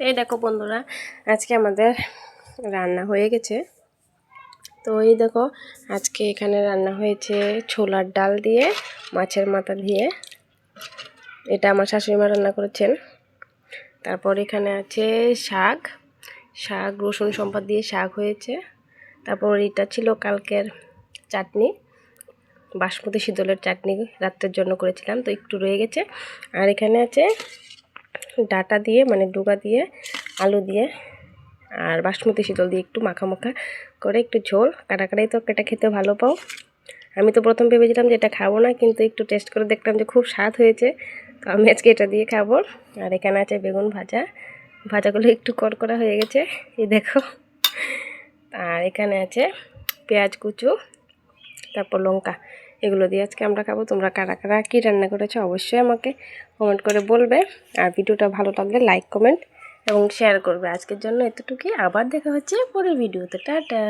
এই দেখো বন্ধুরা, আজকে আমাদের রান্না হয়ে গেছে। তো এই দেখো, আজকে এখানে রান্না হয়েছে ছোলার ডাল দিয়ে মাছের মাথা দিয়ে। এটা আমার শাশুড়িমা রান্না করেছেন। তারপর এখানে আছে শাক রসুন সম্পাদ দিয়ে শাক হয়েছে। তারপর এটা ছিল কালকের চাটনি, বাসমতি শীতলের চাটনি রাত্রের জন্য করেছিলাম, তো একটু রয়ে গেছে। আর এখানে আছে ডাটা দিয়ে মানে ডুগা দিয়ে আলু দিয়ে আর বাসমতি শীতল দিয়ে একটু মাখা মাখা করে একটু ঝোল কাটাকাটাই। তো এটা খেতে ভালো পাও। আমি তো প্রথম ভেবেছিলাম যে এটা খাবো না, কিন্তু একটু টেস্ট করে দেখলাম যে খুব স্বাদ হয়েছে, তো আমি আজকে এটা দিয়ে খাবো। আর এখানে আছে বেগুন ভাজাগুলো একটু কড়কড়া হয়ে গেছে, এই দেখো। আর এখানে আছে পেঁয়াজ কুচু, তারপর লঙ্কা, এগুলো দিয়ে আজকে আমরা খাবো। তোমরা কারা কারা কী রান্না করেছো অবশ্যই আমাকে কমেন্ট করে বলবে। আর ভিডিওটা ভালো লাগলে লাইক কমেন্ট এবং শেয়ার করবে। আজকের জন্য এতটুকুই, আবার দেখা হচ্ছে পরের ভিডিওতে। টাটা।